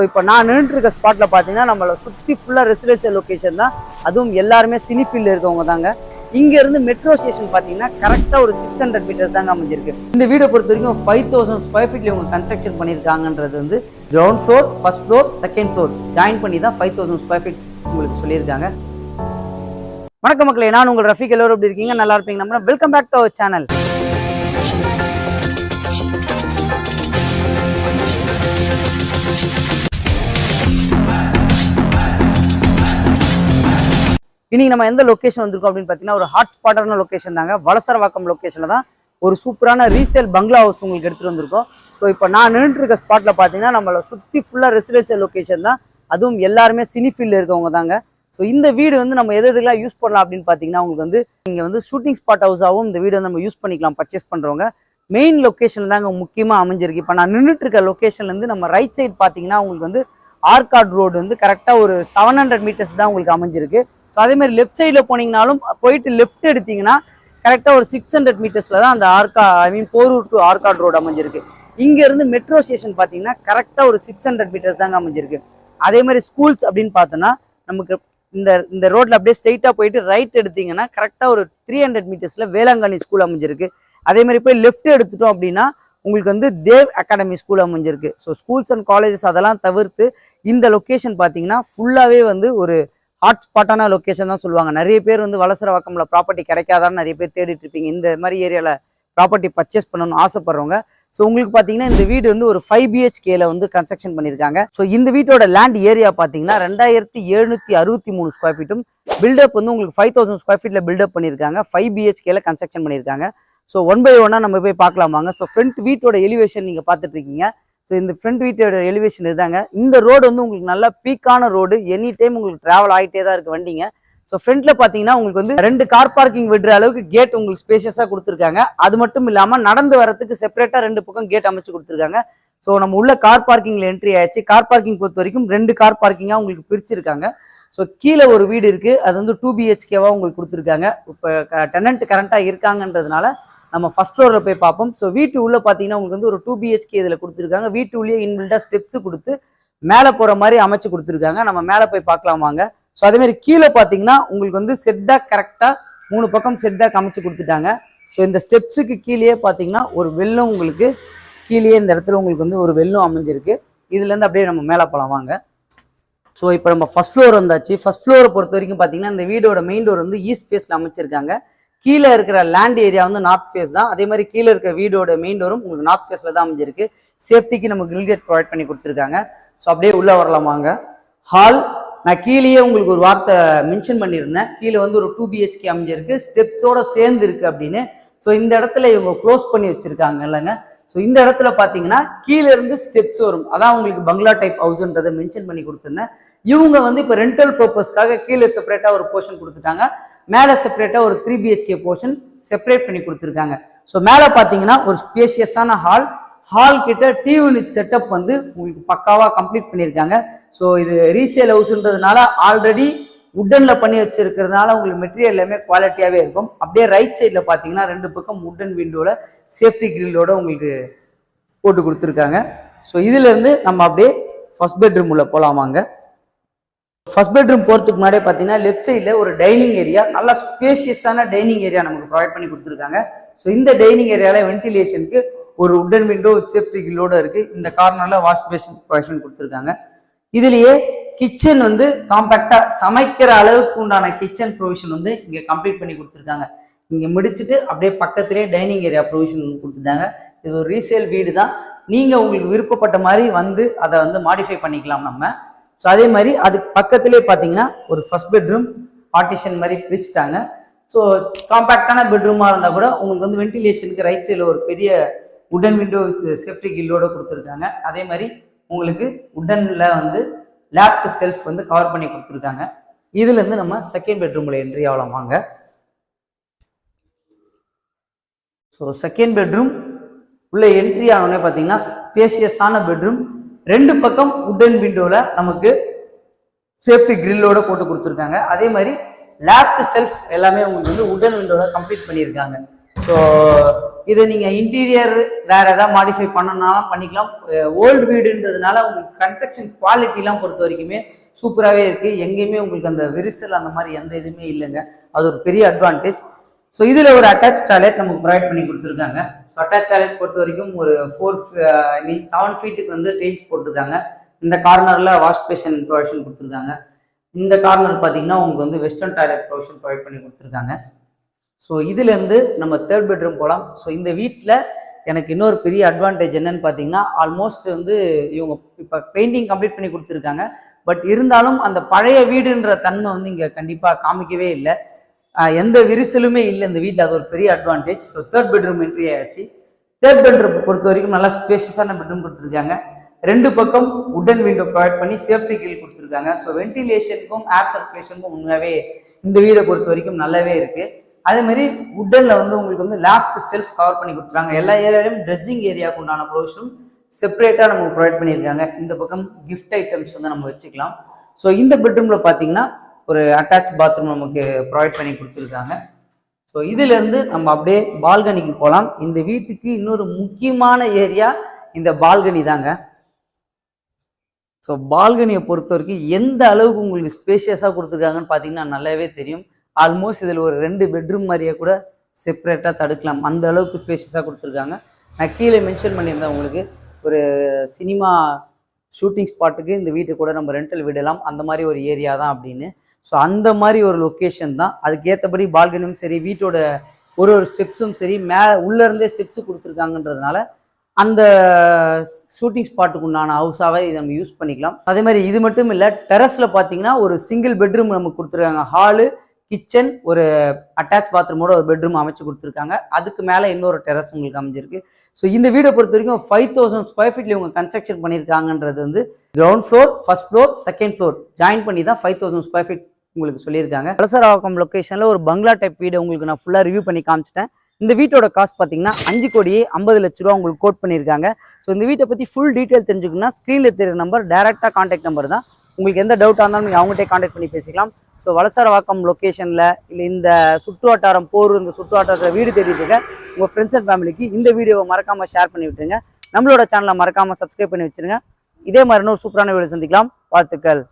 இப்போ நான் நின்றுட்டு இருக்க ஸ்பாட்ல பார்த்தீங்கன்னா நம்மளை சுற்றி ஃபுல்லாக ரெசிடென்ஷியல் லொக்கேஷன் தான். அதுவும் எல்லாருமே சினி ஃபீல்டில் இருக்கவங்க தாங்க. இங்கேருந்து மெட்ரோ ஸ்டேஷன் பார்த்தீங்கன்னா கரெக்டாக ஒரு 600 மீட்டர் தாங்க அமைஞ்சிருக்கு. இந்த வீடை பொறுத்த வரைக்கும் 5000 ஸ்கொயர் ஃபீட்ல இவங்க கன்ஸ்ட்ரக்ஷன் பண்ணியிருக்காங்கன்றது வந்து ground floor, first floor, second floor join பண்ணி தான் 5000 ஸ்கொயர் ஃபீட் உங்களுக்கு சொல்லியிருக்காங்க. வணக்கம் மக்களே, நான் உங்கள் ரஃபீக். எல்லோரும் எப்படி இருக்கீங்க? நல்லா இருப்பீங்க நம்ம. Welcome back to our channel. இன்னைக்கு நம்ம எந்த லொக்கேஷன் வந்திருக்கோம் அப்படின்னு பார்த்தீங்கன்னா ஒரு ஹாட் ஸ்பாட்டான லொக்கேஷன் தாங்க. வலசரவாக்கம் லொக்கேஷனில் தான் ஒரு சூப்பரான ரீசேல் பங்களா ஹவுஸ் உங்களுக்கு எடுத்துகிட்டு வந்திருக்கோம். ஸோ இப்போ நான் நின்றுட்டு இருக்க ஸ்பாட்டில் பார்த்தீங்கன்னா நம்மளை சுற்றி ஃபுல்லாக ரெசிடென்ஷியல் லொக்கேஷன் தான். அதுவும் எல்லாருமே சினி ஃபீல்டில் இருக்கவங்க தாங்க. ஸோ இந்த வீடு வந்து நம்ம எதுக்கெல்லாம் யூஸ் பண்ணலாம் அப்படின்னு பார்த்தீங்கன்னா உங்களுக்கு வந்து இங்கே வந்து ஷூட்டிங் ஸ்பாட் ஹவுஸாகவும் இந்த வீடு நம்ம யூஸ் பண்ணிக்கலாம். பர்ச்சேஸ் பண்ணுறவங்க மெயின் லொக்கேஷன் தாங்க முக்கியமாக அமைஞ்சிருக்கு. இப்போ நான் நின்றுட்டு இருக்க லொக்கேஷன்லேருந்து நம்ம ரைட் சைட் பார்த்தீங்கன்னா உங்களுக்கு வந்து ஆர்காட் ரோடு வந்து கரெக்டாக ஒரு 700 மீட்டர்ஸ் தான் உங்களுக்கு அமைஞ்சிருக்கு. ஸோ அதே மாதிரி லெஃப்ட் சைடில் போனீங்கனாலும் போயிட்டு லெஃப்ட் எடுத்தீங்கன்னா கரெக்டாக ஒரு 600 மீட்டர்ஸில் தான் அந்த போரூர் டு ஆர்காட் ரோடு அமைஞ்சிருக்கு. இங்கேருந்து மெட்ரோ ஸ்டேஷன் பார்த்தீங்கன்னா கரெக்டாக ஒரு 600 மீட்டர்ஸ் தாங்க அமைஞ்சிருக்கு. அதே மாதிரி ஸ்கூல்ஸ் அப்படின்னு பார்த்தோன்னா நமக்கு இந்த ரோட்டில் அப்படியே ஸ்ட்ரெயிட்டாக போயிட்டு ரைட் எடுத்தீங்கன்னா கரெக்டாக ஒரு 300 மீட்டர்ஸில் வேளாங்கண்ணி ஸ்கூல் அமைஞ்சிருக்கு. அதே மாதிரி போய் லெஃப்ட் எடுத்துட்டோம் அப்படின்னா உங்களுக்கு வந்து தேவ் அகாடமி ஸ்கூல் அமைஞ்சிருக்கு. ஸோ ஸ்கூல்ஸ் அண்ட் காலேஜஸ் அதெல்லாம் தவிர்த்து இந்த லொக்கேஷன் பார்த்தீங்கன்னா ஃபுல்லாகவே வந்து ஒரு ஹாட் ஸ்பாட்டான லொக்கேஷன் தான் சொல்லுவாங்க. நிறைய பேர் வந்து வலசரவாக்கம்ல ப்ராப்பர்ட்டி கிடைக்காதான்னு நிறைய பேர் தேடிட்டு இருப்பீங்க. இந்த மாதிரி ஏரியாவில் ப்ராப்பர்ட்டி பர்ச்சேஸ் பண்ணணும்னு ஆசைப்படுறவங்க. ஸோ உங்களுக்கு பார்த்தீங்கன்னா இந்த வீடு வந்து ஒரு 5 BHKல வந்து கன்ஸ்ட்ரக்ஷன் பண்ணியிருக்காங்க. ஸோ இந்த வீட்டோட லேண்ட் ஏரியா பார்த்தீங்கன்னா 2763 ஸ்கொயர் ஃபீட்டும் பில்டப் வந்து உங்களுக்கு 5000 ஸ்கொயர் ஃபீட்ல பில்டப் பண்ணியிருக்காங்க. 5 BHKல கன்ஸ்ட்ரக்ஷன் பண்ணியிருக்காங்க. ஸோ 1 by 1 நம்ம போய் பார்க்கலாமாங்க. ஸோ ஃப்ரண்ட் வீட்டோட எலிவேஷன் நீங்கள் பார்த்துட்டு இருக்கீங்க. ஸோ இந்த ஃப்ரண்ட் வீட்டோட எலிவேஷன் இதுதாங்க. இந்த ரோடு வந்து உங்களுக்கு நல்லா பீக்கான ரோடு. எனி டைம் உங்களுக்கு டிராவல் ஆகிட்டே தான் இருக்கு வண்டிங்க. ஸோ ஃப்ரண்ட்ல பார்த்தீங்கன்னா உங்களுக்கு வந்து 2 கார் பார்க்கிங் விடுற அளவுக்கு கேட் உங்களுக்கு ஸ்பேஷியஸாக கொடுத்துருக்காங்க. அது மட்டும் இல்லாமல் நடந்து வரத்துக்கு செப்பரேட்டாக 2 பக்கம் கேட் அமைச்சு கொடுத்துருக்காங்க. ஸோ நம்ம உள்ள கார் பார்க்கிங்ல என்ட்ரி ஆயிடுச்சு. கார் பார்க்கிங் பொறுத்த வரைக்கும் 2 கார் பார்க்கிங்காக உங்களுக்கு பிரிச்சிருக்காங்க. ஸோ கீழே ஒரு வீடு இருக்கு, அது வந்து 2 BHKவா உங்களுக்கு கொடுத்துருக்காங்க. இப்போ டெனன்ட் கரண்டாக இருக்காங்கன்றதுனால நம்ம ஃபர்ஸ்ட் ஃப்ளோர்ல போய் பார்ப்போம். ஸோ வீட்டு உள்ள பார்த்தீங்கன்னா உங்களுக்கு வந்து ஒரு 2 BHK இதில் கொடுத்துருக்காங்க. வீட்டு உள்ளே இன்பில்டா ஸ்டெப்ஸ் கொடுத்து மேலே போகிற மாதிரி அமைச்சு கொடுத்துருக்காங்க. நம்ம மேலே போய் பார்க்கலாம் வாங்க. ஸோ அதே மாதிரி கீழே பார்த்தீங்கன்னா உங்களுக்கு வந்து செட்பேக் கரெக்டாக 3 பக்கம் செட்பேக் அமைச்சு கொடுத்துட்டாங்க. ஸோ இந்த ஸ்டெப்ஸுக்கு கீழே பார்த்தீங்கன்னா ஒரு வெள்ளம் உங்களுக்கு கீழே இந்த இடத்துல உங்களுக்கு வந்து ஒரு வெள்ளம் அமைஞ்சிருக்கு. இதுலேருந்து அப்படியே நம்ம மேலே போகலாம் வாங்க. ஸோ இப்போ நம்ம ஃபர்ஸ்ட் ஃப்ளோர் வந்தாச்சு. ஃபர்ஸ்ட் ஃப்ளோரை பொறுத்த வரைக்கும் பார்த்தீங்கன்னா இந்த வீடோட மெயின் டோர் வந்து ஈஸ்ட் ஃபேஸில் அமைச்சிருக்காங்க. கீழே இருக்கிற லேண்ட் ஏரியா வந்து நார்த் ஃபேஸ் தான். அதே மாதிரி கீழே இருக்க வீடோட மெயின் டோரும் உங்களுக்கு நார்த் ஃபேஸில் தான் அமைஞ்சிருக்கு. சேஃப்டிக்கு நம்ம கிரில் கேட் ப்ரொவைட் பண்ணி கொடுத்துருக்காங்க. ஸோ அப்படியே உள்ளே வரலாமாங்க. ஹால் நான் கீழேயே உங்களுக்கு ஒரு வார்த்தை மென்ஷன் பண்ணியிருந்தேன். கீழே வந்து ஒரு 2 BHK அமைஞ்சிருக்கு, ஸ்டெப்ஸோட சேர்ந்து இருக்கு அப்படின்னு. ஸோ இந்த இடத்துல இவங்க க்ளோஸ் பண்ணி வச்சிருக்காங்க இல்லைங்க. ஸோ இந்த இடத்துல பார்த்தீங்கன்னா கீழே இருந்து ஸ்டெப்ஸ் வரும். அதான் உங்களுக்கு பங்களா டைப் ஹவுஸ்ன்றதை மென்ஷன் பண்ணி கொடுத்துருந்தேன். இவங்க வந்து இப்போ ரெண்டல் பர்பஸ்க்காக கீழே செப்பரேட்டாக ஒரு போர்ஷன் கொடுத்துட்டாங்க. மேலே செப்பரேட்டாக ஒரு 3 BHK போர்ஷன் செப்பரேட் பண்ணி கொடுத்துருக்காங்க. ஸோ மேலே பார்த்தீங்கன்னா ஒரு ஸ்பேஷியஸான ஹால் கிட்ட டிவி யூனிட் செட்டப் வந்து உங்களுக்கு பக்காவாக கம்ப்ளீட் பண்ணியிருக்காங்க. ஸோ இது ரீசேல் ஹவுஸ்ன்றதுனால ஆல்ரெடி உட்டன்ல பண்ணி வச்சிருக்கிறதுனால உங்களுக்கு மெட்டீரியல் எல்லாமே குவாலிட்டியாகவே இருக்கும். அப்படியே ரைட் சைடில் பார்த்தீங்கன்னா 2 பக்கம் உட்டன் விண்டோட சேஃப்டி கிரில்லோட உங்களுக்கு போட்டு கொடுத்துருக்காங்க. ஸோ இதுலேருந்து நம்ம அப்படியே ஃபர்ஸ்ட் பெட்ரூம் உள்ள போகலாமாங்க. ஃபர்ஸ்ட் பெட்ரூம் போகிறதுக்கு முன்னாடியே பார்த்தீங்கன்னா லெஃப்ட் சைடில் ஒரு டைனிங் ஏரியா, நல்லா ஸ்பேஷியஸான டைனிங் ஏரியா நமக்கு ப்ரொவைட் பண்ணி கொடுத்துருக்காங்க. ஸோ இந்த டைனிங் ஏரியாவில் வென்டிலேஷனுக்கு ஒரு உட்டன் விண்டோ சேஃப்டி கில்லோட இருக்குது. இந்த கார்னரில் வாஷ் பேஷன் ப்ரொவைஷன் கொடுத்துருக்காங்க. இதுலேயே கிச்சன் வந்து காம்பேக்டாக சமைக்கிற அளவுக்கு உண்டான கிச்சன் ப்ரொவிஷன் வந்து இங்கே கம்ப்ளீட் பண்ணி கொடுத்துருக்காங்க. இங்கே முடிச்சுட்டு அப்படியே பக்கத்துலேயே டைனிங் ஏரியா ப்ரொவிஷன் கொடுத்துட்டாங்க. இது ஒரு ரீசேல் வீடு தான். நீங்கள் உங்களுக்கு விருப்பப்பட்ட மாதிரி வந்து அதை வந்து மாடிஃபை பண்ணிக்கலாம் நம்ம. ஸோ அதே மாதிரி அதுக்கு பக்கத்துலேயே பார்த்தீங்கன்னா ஒரு ஃபர்ஸ்ட் பெட்ரூம் பார்ட்டிஷன் மாதிரி பிரிச்சுட்டாங்க. ஸோ காம்பேக்டான பெட்ரூமாக இருந்தால் கூட உங்களுக்கு வந்து வென்டிலேஷனுக்கு ரைட் சைடில் ஒரு பெரிய உட்டன் விண்டோ வித் சேஃப்டி கில்லோட கொடுத்துருக்காங்க. அதே மாதிரி உங்களுக்கு உட்டனில் வந்து லேஃப்ட் செல்ஃப் வந்து கவர் பண்ணி கொடுத்துருக்காங்க. இதுலேருந்து நம்ம செகண்ட் பெட்ரூமில் என்ட்ரி ஆகலாம் வாங்க. ஸோ செகண்ட் பெட்ரூம் உள்ள என்ட்ரி ஆனோடனே பார்த்தீங்கன்னா ஸ்பேஷியஸான பெட்ரூம். 2 பக்கம் உட்டன் விண்டோவில் நமக்கு சேஃப்டி கிரில்லோட போட்டு கொடுத்துருக்காங்க. அதே மாதிரி லேஃப்ட் செல்ஃப் எல்லாமே உங்களுக்கு வந்து உட்டன் விண்டோவில் கம்ப்ளீட் பண்ணியிருக்காங்க. ஸோ இதை நீங்கள் இன்டீரியர் வேற ஏதாவது மாடிஃபை பண்ணணும்னாலும் பண்ணிக்கலாம். ஓல்டு வீடுன்றதுனால உங்களுக்கு கன்ஸ்ட்ரக்ஷன் குவாலிட்டிலாம் பொறுத்த வரைக்குமே சூப்பராகவே இருக்குது. எங்கேயுமே உங்களுக்கு அந்த விரிசல் அந்த மாதிரி எந்த இதுவுமே இல்லைங்க. அது ஒரு பெரிய அட்வான்டேஜ். ஸோ இதில் ஒரு அட்டாச் டாய்லெட் நமக்கு ப்ரொவைட் பண்ணி கொடுத்துருக்காங்க. ஸோ அட்டாச் டாய்லெட் பொறுத்த வரைக்கும் ஒரு 7 ஃபீட்டுக்கு வந்து டைல்ஸ் போட்டிருக்காங்க. இந்த கார்னரில் வாஷ் பேஷன் ப்ரொவிஷன் கொடுத்துருக்காங்க. இந்த கார்னர் பார்த்தீங்கன்னா உங்களுக்கு வந்து வெஸ்டர்ன் டாய்லெட் ப்ரொவிஷன் ப்ரொவைட் பண்ணி கொடுத்துருக்காங்க. ஸோ இதுலேருந்து நம்ம 3rd பெட்ரூம் போகலாம். ஸோ இந்த வீட்டில் எனக்கு இன்னொரு பெரிய அட்வான்டேஜ் என்னன்னு பார்த்தீங்கன்னா, ஆல்மோஸ்ட் வந்து இவங்க இப்போ பெயிண்டிங் கம்ப்ளீட் பண்ணி கொடுத்துருக்காங்க. பட் இருந்தாலும் அந்த பழைய வீடுன்ற தன்மை வந்து இங்கே கண்டிப்பாக காமிக்கவே இல்லை. எந்த விரிசலுமே இல்லை இந்த வீட்டில். அது ஒரு பெரிய advantage. So 3rd bedroom entry ஆயாச்சு. 3rd பெட்ரூம் பொறுத்த வரைக்கும் நல்லா ஸ்பேஷியஸான பெட்ரூம் கொடுத்துருக்காங்க. 2 பக்கம் உட்டன் விண்டோ ப்ரொவைட் பண்ணி சேஃப்டி கில் கொடுத்துருக்காங்க. ஸோ வென்டிலேஷனுக்கும் ஏர் சர்க்குலேஷனுக்கும் உண்மையாகவே இந்த வீடை பொறுத்த வரைக்கும் நல்லாவே இருக்குது. அதே மாதிரி உட்டன்ல வந்து உங்களுக்கு வந்து லாஃப்ட் செல்ஃப் கவர் பண்ணி கொடுத்துருக்காங்க. எல்லா ஏரியாலையும் ட்ரெஸ்ஸிங் ஏரியாவுக்கு உண்டான ப்ரொவிஷனும் செப்பரேட்டாக நமக்கு ப்ரொவைட் பண்ணியிருக்காங்க. இந்த பக்கம் கிஃப்ட் ஐட்டம்ஸ் வந்து நம்ம வச்சுக்கலாம். ஸோ இந்த பெட்ரூமில் பார்த்தீங்கன்னா ஒரு அட்டாச் பாத்ரூம் நமக்கு ப்ரொவைட் பண்ணி கொடுத்துருக்காங்க. ஸோ இதுலேருந்து நம்ம அப்படியே பால்கனிக்கு போகலாம். இந்த வீட்டுக்கு இன்னொரு முக்கியமான ஏரியா இந்த பால்கனி தாங்க. ஸோ பால்கனியை பொறுத்த வரைக்கும் எந்த அளவுக்கு உங்களுக்கு ஸ்பேஷியஸாக கொடுத்துருக்காங்கன்னு பார்த்தீங்கன்னா நல்லாவே தெரியும். ஆல்மோஸ்ட் இதில் ஒரு 2 பெட்ரூம் மாதிரியே கூட செப்பரேட்டாக தடுக்கலாம். அந்த அளவுக்கு ஸ்பேஷியஸாக கொடுத்துருக்காங்க. நான் கீழே மென்ஷன் பண்ணியிருந்தேன் உங்களுக்கு ஒரு சினிமா ஷூட்டிங் ஸ்பாட்டுக்கு இந்த வீட்டை கூட நம்ம ரெண்டல் விடலாம், அந்த மாதிரி ஒரு ஏரியா தான் அப்படின்னு. ஸோ அந்த மாதிரி ஒரு லொக்கேஷன் தான். அதுக்கேற்றபடி பால்கனியும் சரி, வீட்டோட ஒரு ஸ்டெப்ஸும் சரி, உள்ளேருந்தே ஸ்டெப்ஸு கொடுத்துருக்காங்கன்றதுனால அந்த ஷூட்டிங் ஸ்பாட்டுக்கு உண்டான ஹவுஸாகவே இதை நம்ம யூஸ் பண்ணிக்கலாம். அதே மாதிரி இது மட்டும் இல்லை, டெரஸில் பார்த்தீங்கன்னா ஒரு சிங்கிள் பெட்ரூம் நமக்கு கொடுத்துருக்காங்க. ஹாலு, கிச்சன், ஒரு அட்டாச் பாத்ரூமோட ஒரு பெட்ரூம் அமைச்சு கொடுத்துருக்காங்க. அதுக்கு மேலே இன்னொரு டெரஸ் உங்களுக்கு அமைஞ்சிருக்கு. ஸோ இந்த வீடை பொறுத்த வரைக்கும் 5000 ஸ்கொயர் ஃபீட்ல இவங்க கன்ஸ்ட்ரக்ஷன் பண்ணியிருக்காங்கன்றது வந்து ground floor, first floor, second floor join பண்ணி தான் 5000 ஸ்கொயர் ஃபீட் உங்களுக்கு சொல்லியிருக்காங்க. வலசரவாக்கம் லொக்கேஷனில் ஒரு பங்களா டைப் வீடு உங்களுக்கு நான் ஃபுல்லாக ரிவ்யூ பண்ணி காமிச்சிட்டேன். இந்த வீட்டோட காஸ்ட் பார்த்தீங்கன்னா 5,50,00,000 உங்களுக்கு கோட் பண்ணியிருக்காங்க. ஸோ இந்த வீட்டை பற்றி ஃபுல் டீட்டெயில் தெரிஞ்சுக்கணும்னா ஸ்க்ரீனில் தெரியுற நம்பர் டேரெக்டாக கான்டாக்ட் நம்பர் தான். உங்களுக்கு எந்த டவுட்டாக இருந்தாலும் நீங்கள் அவங்ககிட்ட கான்டாக்ட் பண்ணி பேசிக்கலாம். ஸோ வலசரவாக்கம் லொக்கேஷனில் இல்லை இந்த சுற்று வட்டாரம் இந்த சுற்று வட்டாரத்தில் வீடு தேடிட்டு இருக்க உங்கள் ஃப்ரெண்ட்ஸ் அண்ட் ஃபேமிலிக்கு இந்த வீடியோவை மறக்காமல் ஷேர் பண்ணி விட்டுருங்க. நம்மளோட சேனலை மறக்காமல் சப்ஸ்கிரைப் பண்ணி வச்சுருங்க. இதே மாதிரி இன்னொரு சூப்பரான வீடியோ சந்திக்கலாம். வாழ்த்துக்கள்.